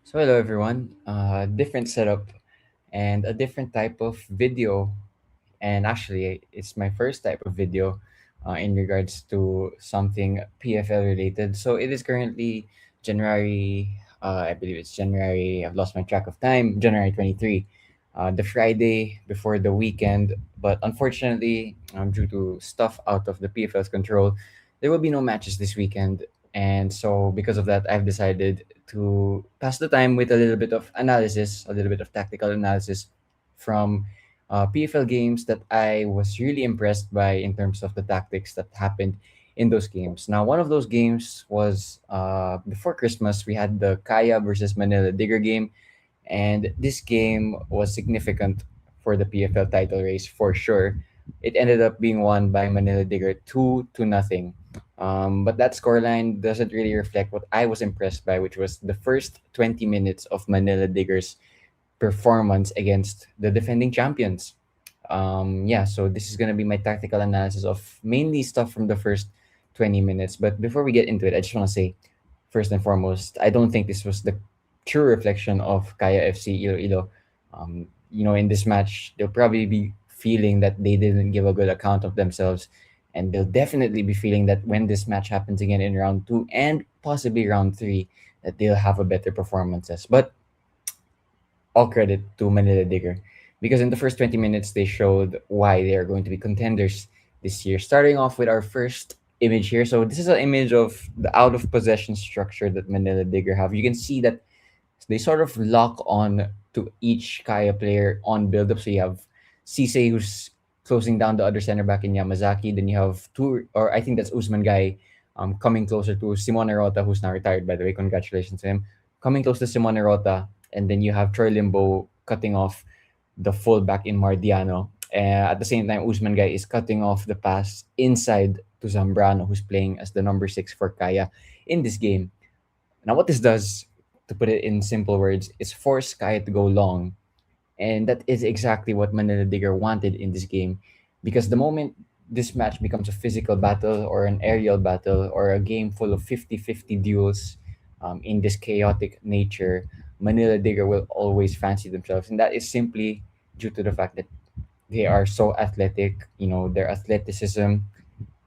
So hello everyone. Different setup and a different type of video, and actually it's my first type of video in regards to something PFL related. So it is currently January. I believe it's January. I've lost my track of time. January 23, the Friday before the weekend. But unfortunately, due to stuff out of the PFL's control, there will be no matches this weekend. And so, because of that, I've decided to pass the time with a little bit of analysis, a little bit of tactical analysis from PFL games that I was really impressed by in terms of the tactics that happened in those games. Now, one of those games was before Christmas. We had the Kaya versus Manila Digger game, and this game was significant for the PFL title race for sure. It ended up being won by Manila Digger 2-0. But that scoreline doesn't really reflect what I was impressed by, which was the first 20 minutes of Manila Diggers performance against the defending champions. Yeah, so this is gonna be my tactical analysis of mainly stuff from the first 20 minutes. But before we get into it, I just want to say, first and foremost, I don't think this was the true reflection of Kaya FC Iloilo. In this match, they'll probably be feeling that they didn't give a good account of themselves, and they'll definitely be feeling that when this match happens again in round two and possibly round three, that they'll have a better performances. But all credit to Manila Digger because in the first 20 minutes they showed why they are going to be contenders this year. Starting off with our first image here. So this is an image of the out of possession structure that Manila Digger have. You can see that they sort of lock on to each Kaya player on build up. So you have Cisse who's closing down the other center back in Yamazaki. Then you have two, or I think that's Usman Guy, coming closer to Simone Rota, who's now retired, by the way. Congratulations to him. Coming close to Simone Rota. And then you have Troy Limbo cutting off the fullback in Mardiano. At the same time, Usman Guy is cutting off the pass inside to Zambrano, who's playing as the number six for Kaya in this game. Now, what this does, to put it in simple words, is force Kaya to go long. And that is exactly what Manila Digger wanted in this game. Because the moment this match becomes a physical battle or an aerial battle or a game full of 50-50 duels in this chaotic nature, Manila Digger will always fancy themselves. And that is simply due to the fact that they are so athletic. Their athleticism,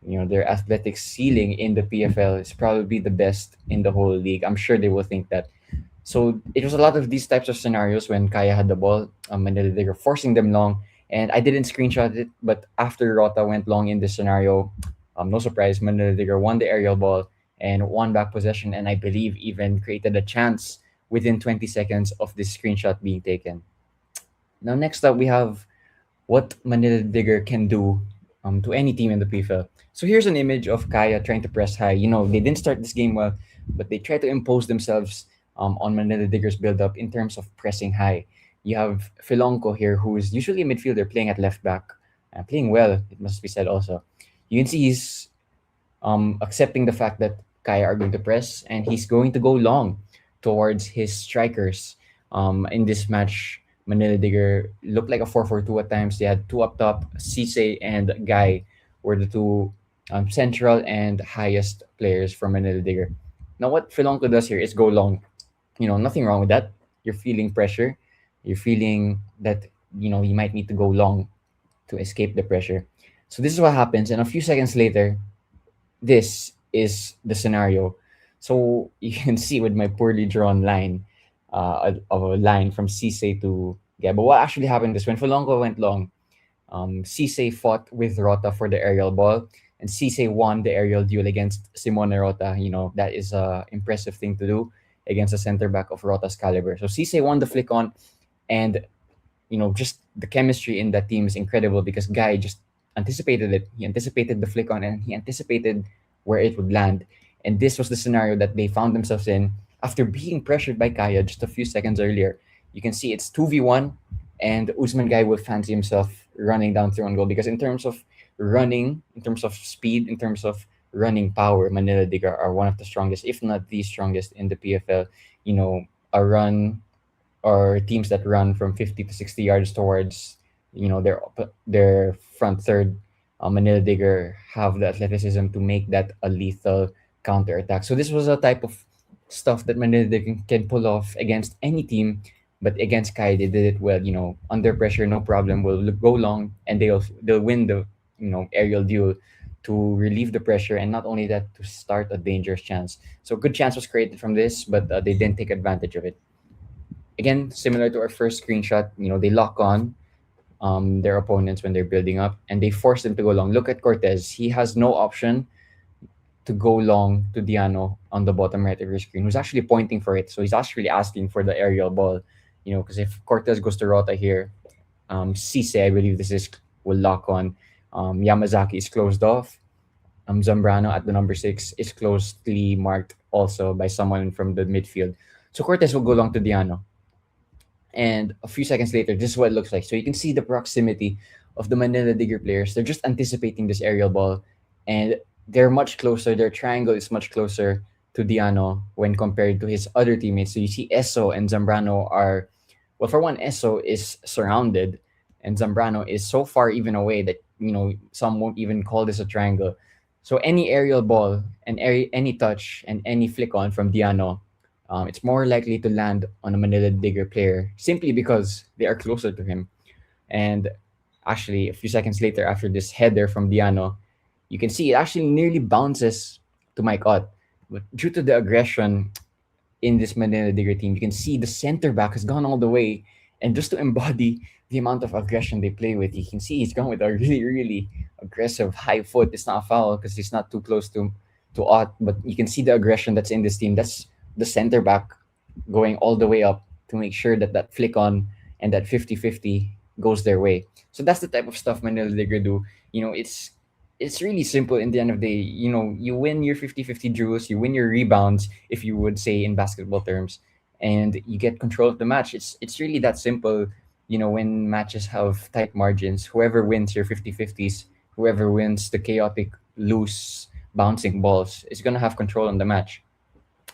their athletic ceiling in the PFL is probably the best in the whole league. I'm sure they will think that. So it was a lot of these types of scenarios when Kaya had the ball, and they were forcing them long. And I didn't screenshot it, but after Rota went long in this scenario, no surprise, Manila Digger won the aerial ball and won back possession, and I believe even created a chance within 20 seconds of this screenshot being taken. Now, next up, we have what Manila Digger can do to any team in the PFL. So here's an image of Kaya trying to press high. They didn't start this game well, but they try to impose themselves on Manila Digger's build up in terms of pressing high. You have Filonco here, who is usually a midfielder playing at left back, playing well, it must be said also. You can see he's accepting the fact that Kaya are going to press, and he's going to go long towards his strikers. In this match, Manila Digger looked like a 4-4-2 at times. They had two up top, Cisse and Guy were the two central and highest players for Manila Digger. Now, what Filonco does here is go long. Nothing wrong with that. You're feeling pressure. You're feeling that, you might need to go long to escape the pressure. So this is what happens. And a few seconds later, this is the scenario. So you can see with my poorly drawn line, of a line from Cisse to Gabo. What actually happened is when Folongo went long, Cisse fought with Rota for the aerial ball, and Cisse won the aerial duel against Simone Rota. That is a impressive thing to do against a center back of Rota's caliber. So Cisse won the flick on, and just the chemistry in that team is incredible because Guy just anticipated it. He anticipated the flick on and he anticipated where it would land. And this was the scenario that they found themselves in after being pressured by Kaya just a few seconds earlier. You can see it's 2v1, and Usman Guy will fancy himself running down through on goal because in terms of running, in terms of speed, in terms of running power, Manila Digger are one of the strongest, if not the strongest in the PFL. A run or teams that run from 50 to 60 yards towards their front third, Manila Digger have the athleticism to make that a lethal counter attack. So this was a type of stuff that Manila can pull off against any team, but against Kai they did it well. Under pressure, no problem. Will go long, and they'll win the aerial duel to relieve the pressure, and not only that, to start a dangerous chance. So good chance was created from this, but they didn't take advantage of it. Again, similar to our first screenshot, they lock on their opponents when they're building up, and they force them to go long. Look at Cortez; he has no option to go long to Diano on the bottom right of your screen, who's actually pointing for it. So he's actually asking for the aerial ball, because if Cortez goes to Rota here, Cisse, I believe this is, will lock on. Yamazaki is closed off. Zambrano at the number 6 is closely marked also by someone from the midfield. So Cortez will go long to Diano. And a few seconds later, this is what it looks like. So you can see the proximity of the Manila Digger players. They're just anticipating this aerial ball, and they're much closer. Their triangle is much closer to Diano when compared to his other teammates. So you see Esso and Zambrano are, well, for one, Esso is surrounded, and Zambrano is so far even away that some won't even call this a triangle. So any aerial ball and any touch and any flick on from Diano, it's more likely to land on a Manila Digger player simply because they are closer to him. And actually, a few seconds later, after this header from Diano, you can see it actually nearly bounces to Mike Ott. But due to the aggression in this Manila Digger team, you can see the center back has gone all the way. And just to embody the amount of aggression they play with, you can see he's gone with a really, really aggressive high foot. It's not a foul because he's not too close to Ott, but you can see the aggression that's in this team. That's the center back going all the way up to make sure that that flick on and that 50-50 goes their way. So that's the type of stuff Manila Digger do. It's really simple in the end of the day. You win your 50-50 duels, you win your rebounds, if you would say in basketball terms, and you get control of the match. It's really that simple. When matches have tight margins, whoever wins your 50-50s, whoever wins the chaotic loose bouncing balls is going to have control on the match.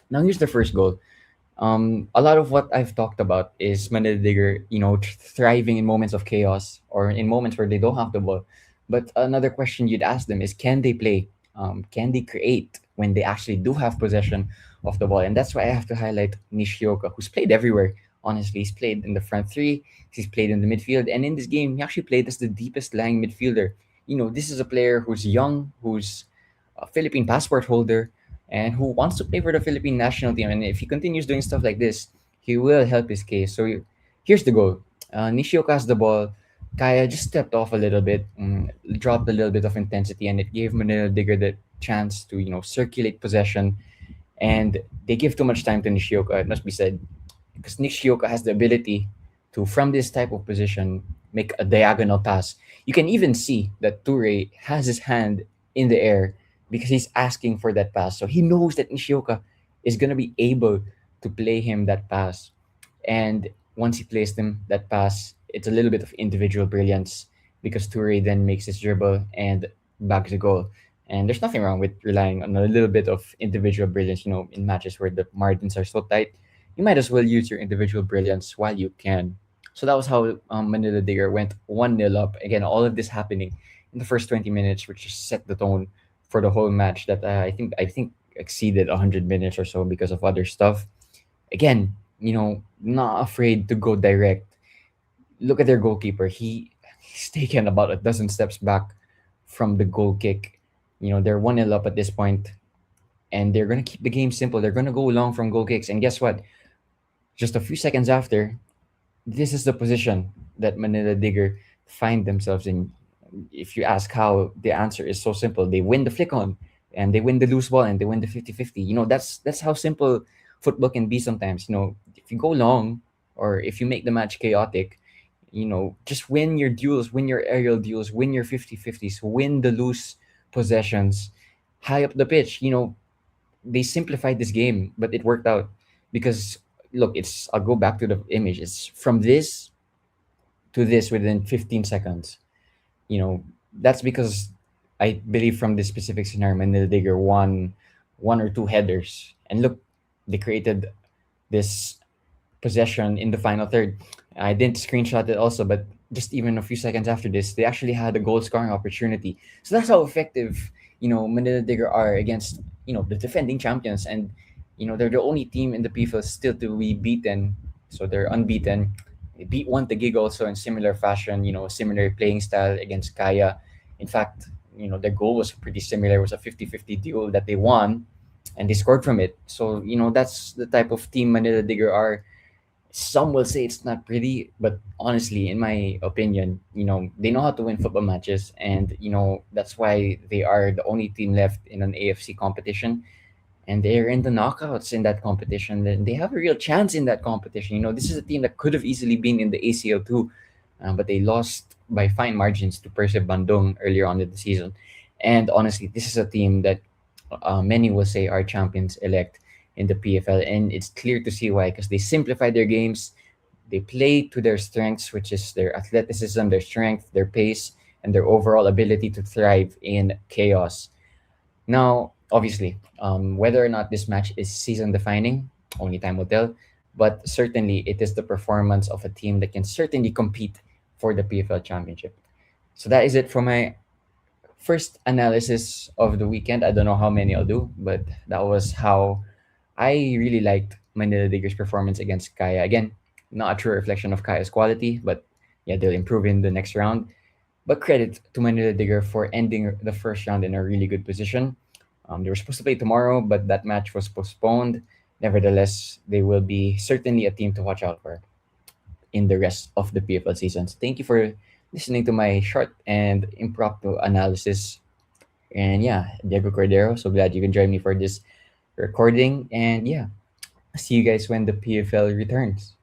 Now here's the first goal. A lot of what I've talked about is Manila Digger, thriving in moments of chaos or in moments where they don't have the ball. But another question you'd ask them is, can they play? Can they create when they actually do have possession of the ball? And that's why I have to highlight Nishioka, who's played everywhere. Honestly, he's played in the front three, he's played in the midfield, and in this game, he actually played as the deepest lying midfielder. This is a player who's young, who's a Philippine passport holder, and who wants to play for the Philippine national team. And if he continues doing stuff like this, he will help his case. So here's the goal. Nishioka has the ball. Kaya just stepped off a little bit, dropped a little bit of intensity, and it gave Manila Digger the chance to circulate possession. And they give too much time to Nishioka, it must be said, because Nishioka has the ability to, from this type of position, make a diagonal pass. You can even see that Toure has his hand in the air because he's asking for that pass. So he knows that Nishioka is going to be able to play him that pass. And once he plays them that pass, it's a little bit of individual brilliance because Toure then makes his dribble and bags the goal. And there's nothing wrong with relying on a little bit of individual brilliance, in matches where the margins are so tight. You might as well use your individual brilliance while you can. So that was how Manila Digger went 1-0 up. Again, all of this happening in the first 20 minutes, which just set the tone for the whole match that I think exceeded 100 minutes or so because of other stuff. Again, not afraid to go direct. Look at their goalkeeper. He's taken about a dozen steps back from the goal kick. They're 1-0 up at this point, and they're going to keep the game simple. They're going to go long from goal kicks. And guess what? Just a few seconds after, this is the position that Manila Digger find themselves in. If you ask how, the answer is so simple. They win the flick on, and they win the loose ball, and they win the 50-50. That's how simple football can be sometimes. If you go long, or if you make the match chaotic, just win your duels, win your aerial duels, win your 50-50s, win the loose possessions high up the pitch. They simplified this game, but it worked out because look, I'll go back to the image. It's from this to this within 15 seconds. you know that's because I believe from this specific scenario, Manila Digger won one or two headers, and look, they created this possession in the final third. I didn't screenshot it also, but just even a few seconds after this, they actually had a goal scoring opportunity. So that's how effective Manila Digger are against the defending champions. And they're the only team in the PFL still to be beaten. So they're unbeaten. They beat one Taguig also in similar fashion, similar playing style against Kaya. In fact, their goal was pretty similar. It was a 50-50 duel that they won and they scored from it. So, that's the type of team Manila Digger are. Some will say it's not pretty, but honestly, in my opinion, they know how to win football matches, and that's why they are the only team left in an AFC competition, and they're in the knockouts in that competition. Then they have a real chance in that competition. This is a team that could have easily been in the ACL too, but they lost by fine margins to Persib Bandung earlier on in the season. And honestly, this is a team that many will say are champions elect in the PFL, and it's clear to see why, because they simplify their games, they play to their strengths, which is their athleticism, their strength, their pace, and their overall ability to thrive in chaos. Now, obviously, whether or not this match is season defining, only time will tell. But certainly, it is the performance of a team that can certainly compete for the PFL Championship. So that is it for my first analysis of the weekend. I don't know how many I'll do, but that was how I really liked Manila Digger's performance against Kaya. Again, not a true reflection of Kaya's quality, but yeah, they'll improve in the next round. But credit to Manila Digger for ending the first round in a really good position. They were supposed to play tomorrow, but that match was postponed. Nevertheless, they will be certainly a team to watch out for in the rest of the PFL seasons. Thank you for listening to my short and impromptu analysis. And yeah, Diego Cordero, so glad you can join me for this recording. And yeah, see you guys when the PFL returns.